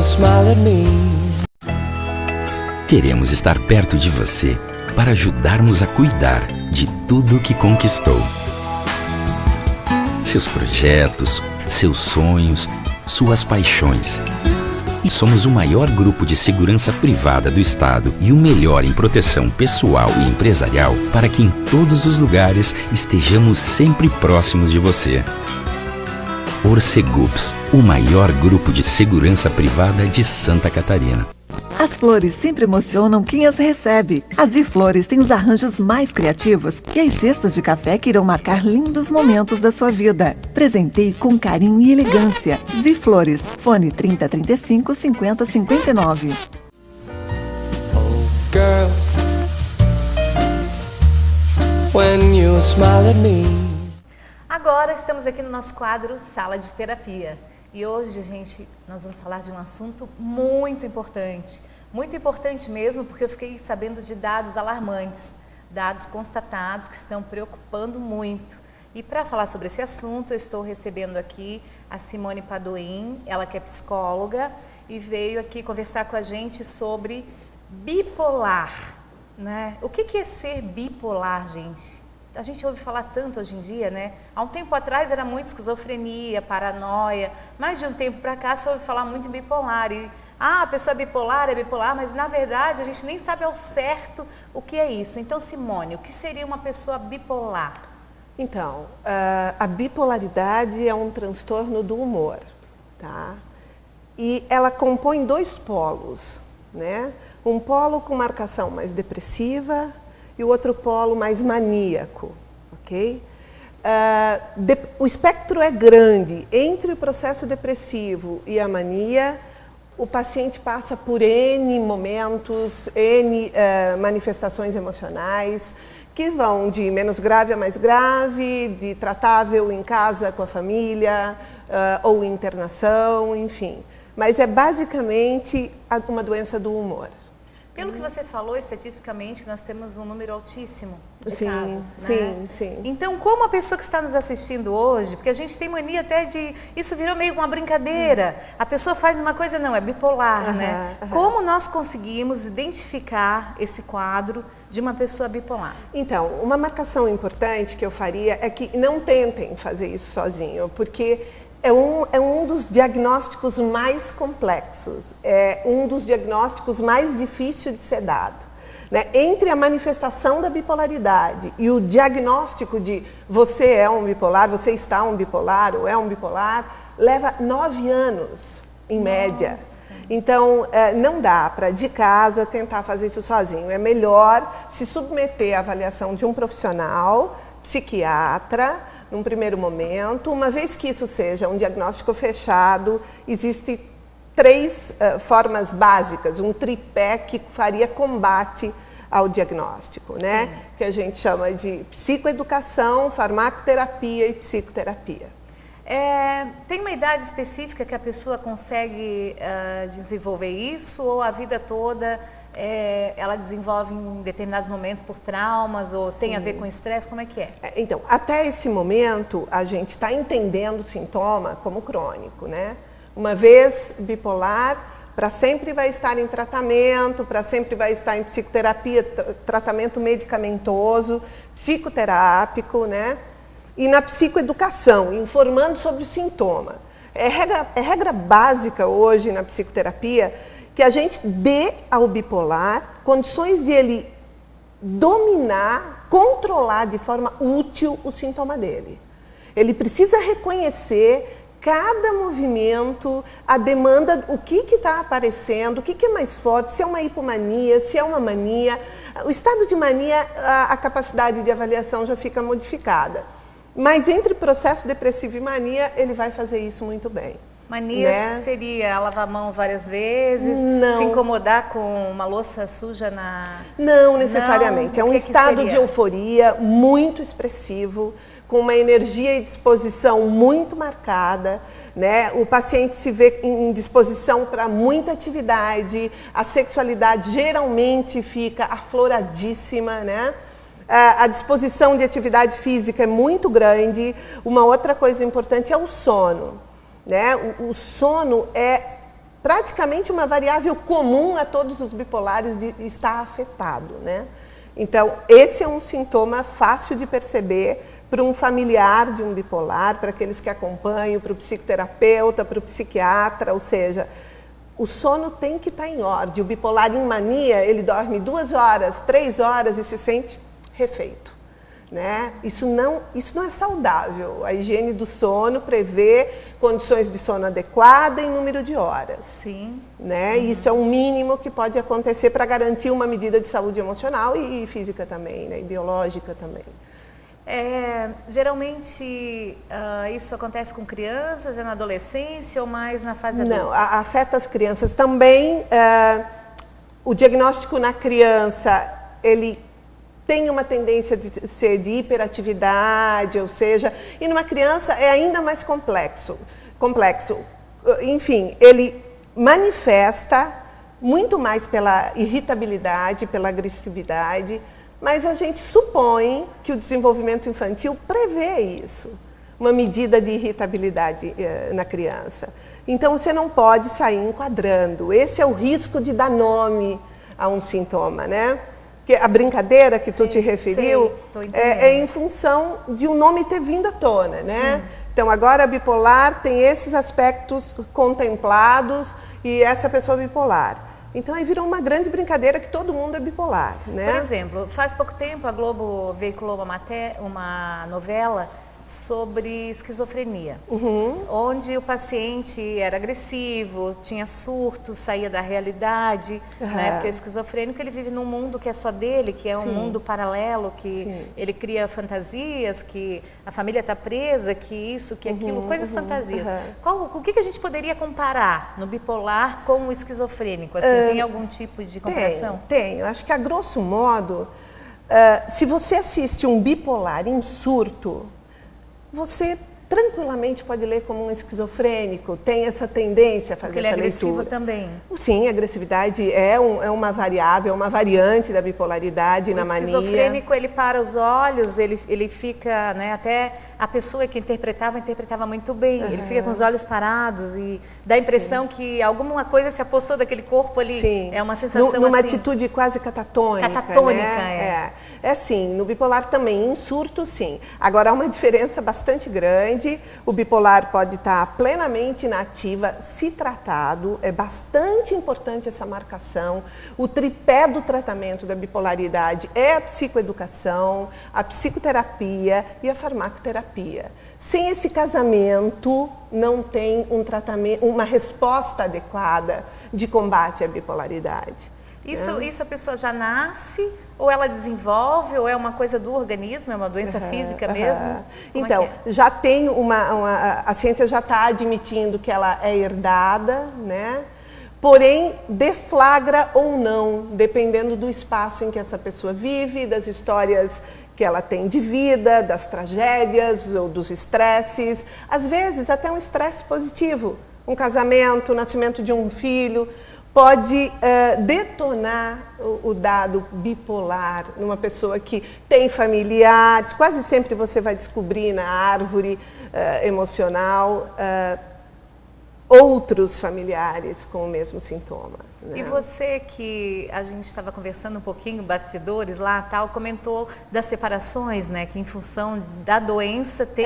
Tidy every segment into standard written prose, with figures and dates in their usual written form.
smile at me. Queremos estar perto de você para ajudarmos a cuidar de tudo que conquistou. Seus projetos, seus sonhos, suas paixões. E somos o maior grupo de segurança privada do estado e o melhor em proteção pessoal e empresarial para que em todos os lugares estejamos sempre próximos de você. Orcegups, o maior grupo de segurança privada de Santa Catarina. As flores sempre emocionam quem as recebe. A Ziflores tem os arranjos mais criativos e as cestas de café que irão marcar lindos momentos da sua vida. Presenteie com carinho e elegância. Ziflores, fone 3035 5059. Oh girl, when you smile at me. Agora estamos aqui no nosso quadro Sala de Terapia. E hoje, gente, nós vamos falar de um assunto muito importante mesmo, porque eu fiquei sabendo de dados alarmantes, dados constatados que estão preocupando muito. E para falar sobre esse assunto, eu estou recebendo aqui a Simone Padoim, ela que é psicóloga, e veio aqui conversar com a gente sobre bipolar, né? O que é ser bipolar, gente? A gente ouve falar tanto hoje em dia, né? Há um tempo atrás era muito esquizofrenia, paranoia, mas de um tempo para cá se ouve falar muito em bipolar. E, a pessoa é bipolar, mas na verdade a gente nem sabe ao certo o que é isso. Então, Simone, o que seria uma pessoa bipolar? Então, a bipolaridade é um transtorno do humor, tá? E ela compõe dois polos, né? Um polo com marcação mais depressiva e o outro polo mais maníaco, ok? O espectro é grande. Entre o processo depressivo e a mania, o paciente passa por N momentos, N manifestações emocionais, que vão de menos grave a mais grave, de tratável em casa com a família, ou internação, enfim. Mas é basicamente uma doença do humor. Pelo que você falou, estatisticamente, nós temos um número altíssimo de sim, casos, né? Sim. Então, como a pessoa que está nos assistindo hoje, porque a gente tem mania até de... Isso virou meio uma brincadeira. A pessoa faz uma coisa, não, é bipolar, né? Como nós conseguimos identificar esse quadro de uma pessoa bipolar? Então, uma marcação importante que eu faria é que não tentem fazer isso sozinho, porque é um dos diagnósticos mais complexos, é um dos diagnósticos mais difíceis de ser dado, né? Entre a manifestação da bipolaridade e o diagnóstico de você é um bipolar, você está um bipolar ou é um bipolar, leva 9 anos, em média. Então, não dá para, de casa, tentar fazer isso sozinho. É melhor se submeter à avaliação de um profissional, psiquiatra, num primeiro momento. Uma vez que isso seja um diagnóstico fechado, existem 3 formas básicas, um tripé que faria combate ao diagnóstico, né? Que a gente chama de psicoeducação, farmacoterapia e psicoterapia. Tem uma idade específica que a pessoa consegue desenvolver isso, ou a vida toda ela desenvolve em determinados momentos por traumas, ou tem a ver com estresse? Como é que é? Então, até esse momento, a gente está entendendo o sintoma como crônico, né? Uma vez bipolar, para sempre vai estar em tratamento, para sempre vai estar em psicoterapia, tratamento medicamentoso, psicoterápico, né? E na psicoeducação, informando sobre o sintoma. É regra básica hoje na psicoterapia que a gente dê ao bipolar condições de ele dominar, controlar de forma útil o sintoma dele. Ele precisa reconhecer cada movimento, a demanda, o que está aparecendo, o que é mais forte, se é uma hipomania, se é uma mania. O estado de mania, a capacidade de avaliação já fica modificada. Mas entre processo depressivo e mania, ele vai fazer isso muito bem. Mania, né? Seria lavar a mão várias vezes, não. Se incomodar com uma louça suja na... Não necessariamente, é um estado de euforia muito expressivo, com uma energia e disposição muito marcada, né? O paciente se vê em disposição para muita atividade, a sexualidade geralmente fica afloradíssima, né? A disposição de atividade física é muito grande. Uma outra coisa importante é o sono, né? O sono é praticamente uma variável comum a todos os bipolares de estar afetado, né? Então, esse é um sintoma fácil de perceber para um familiar de um bipolar, para aqueles que acompanham, para o psicoterapeuta, para o psiquiatra, ou seja, o sono tem que estar em ordem. O bipolar em mania, ele dorme 2 horas, 3 horas e se sente refeito, né? Isso não é saudável. A higiene do sono prevê condições de sono adequada e número de horas. Sim. Né? Isso é o mínimo que pode acontecer para garantir uma medida de saúde emocional e física também, né? E biológica também. Geralmente isso acontece com crianças, na adolescência ou mais na fase adulta? Não, afeta as crianças também. O diagnóstico na criança, ele tem uma tendência de ser de hiperatividade, ou seja, e numa criança é ainda mais complexo. Enfim, ele manifesta muito mais pela irritabilidade, pela agressividade, mas a gente supõe que o desenvolvimento infantil prevê isso, uma medida de irritabilidade na criança. Então, você não pode sair enquadrando. Esse é o risco de dar nome a um sintoma, né? Que a brincadeira que tu te referiu é em função de um nome ter vindo à tona, né? Sim. Então, agora a bipolar tem esses aspectos contemplados e essa pessoa bipolar. Então, aí virou uma grande brincadeira que todo mundo é bipolar, né? Por exemplo, faz pouco tempo a Globo veiculou uma novela sobre esquizofrenia, onde o paciente era agressivo, tinha surtos, saía da realidade, né? Porque o esquizofrênico ele vive num mundo que é só dele, que é um mundo paralelo, que ele cria fantasias, que a família está presa, que isso, que aquilo, coisas fantasias. O que a gente poderia comparar no bipolar com o esquizofrênico? Assim, tem algum tipo de comparação? Tem. Acho que a grosso modo, se você assiste um bipolar em surto, você tranquilamente pode ler como um esquizofrênico, tem essa tendência a fazer essa leitura. Ele é agressivo também? Sim, a agressividade é uma variável, é uma variante da bipolaridade na mania. O esquizofrênico, ele para os olhos, ele fica, né, até a pessoa que interpretava muito bem. Ele fica com os olhos parados e dá a impressão que alguma coisa se apossou daquele corpo ali. É uma sensação numa assim, atitude quase catatônica. Catatônica, É sim, no bipolar também, em surto sim. Agora há uma diferença bastante grande. O bipolar pode estar plenamente inativa, se tratado. É bastante importante essa marcação. O tripé do tratamento da bipolaridade é a psicoeducação, a psicoterapia e a farmacoterapia. Sem esse casamento, não tem um tratamento, uma resposta adequada de combate à bipolaridade. Isso a pessoa já nasce, ou ela desenvolve, ou é uma coisa do organismo, é uma doença física mesmo? Então, já tem a ciência já está admitindo que ela é herdada, né? Porém, deflagra ou não, dependendo do espaço em que essa pessoa vive, das histórias que ela tem de vida, das tragédias ou dos estresses. Às vezes, até um estresse positivo, um casamento, o nascimento de um filho, pode detonar o dado bipolar numa pessoa que tem familiares. Quase sempre você vai descobrir na árvore emocional outros familiares com o mesmo sintoma. Né? E você que a gente estava conversando um pouquinho, bastidores lá, tal, comentou das separações, né? Que em função da doença tem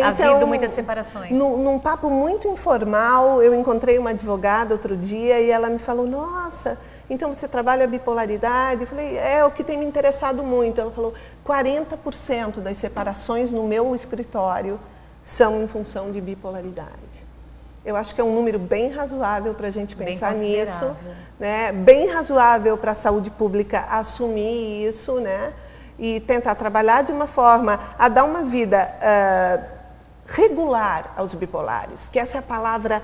havido muitas separações. Num papo muito informal, eu encontrei uma advogada outro dia e ela me falou, nossa, então você trabalha a bipolaridade? Eu falei, é o que tem me interessado muito. Ela falou, 40% das separações no meu escritório são em função de bipolaridade. Eu acho que é um número bem razoável para a gente pensar nisso, né? Bem razoável para a saúde pública assumir isso, né? E tentar trabalhar de uma forma a dar uma vida regular aos bipolares, que essa é a palavra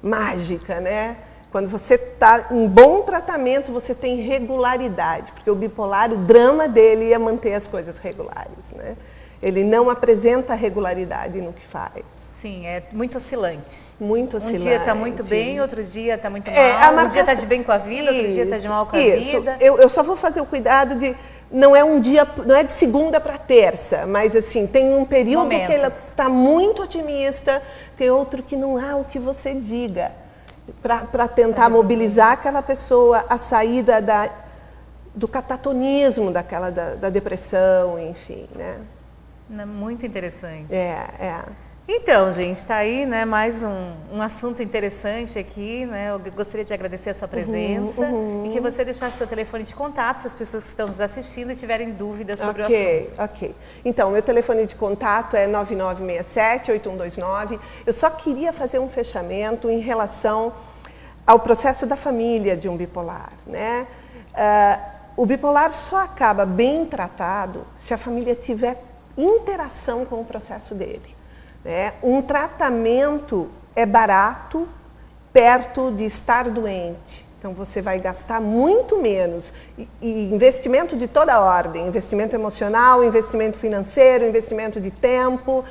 mágica, né? Quando você está em bom tratamento, você tem regularidade, porque o bipolar, o drama dele é manter as coisas regulares, né? Ele não apresenta regularidade no que faz. Sim, é muito oscilante. Muito oscilante. Um dia está muito bem, outro dia está muito mal. Um dia está de bem com a vida, outro dia está de mal com a vida. Eu só vou fazer o cuidado de... Não é um dia, não é de segunda para terça, mas assim, tem um período que ela está muito otimista, tem outro que não há o que você diga. para tentar mobilizar aquela pessoa a sair do catatonismo, da depressão, enfim, né? Muito interessante. É. Então, gente, está aí, né, mais um assunto interessante aqui, né? Eu gostaria de agradecer a sua presença e que você deixasse seu telefone de contato para as pessoas que estão nos assistindo e tiverem dúvidas sobre o assunto. Ok. Então, meu telefone de contato é 9967-8129. Eu só queria fazer um fechamento em relação ao processo da família de um bipolar, né? O bipolar só acaba bem tratado se a família tiver interação com o processo dele. Um tratamento é barato perto de estar doente. Então, você vai gastar muito menos. E investimento de toda ordem, investimento emocional, investimento financeiro, investimento de tempo.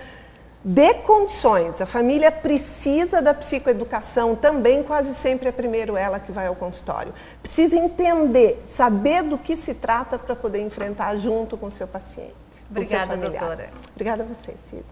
Dê condições. A família precisa da psicoeducação também, quase sempre é primeiro ela que vai ao consultório. Precisa entender, saber do que se trata para poder enfrentar junto com o seu paciente. Obrigada, doutora. Obrigada a você, Cida.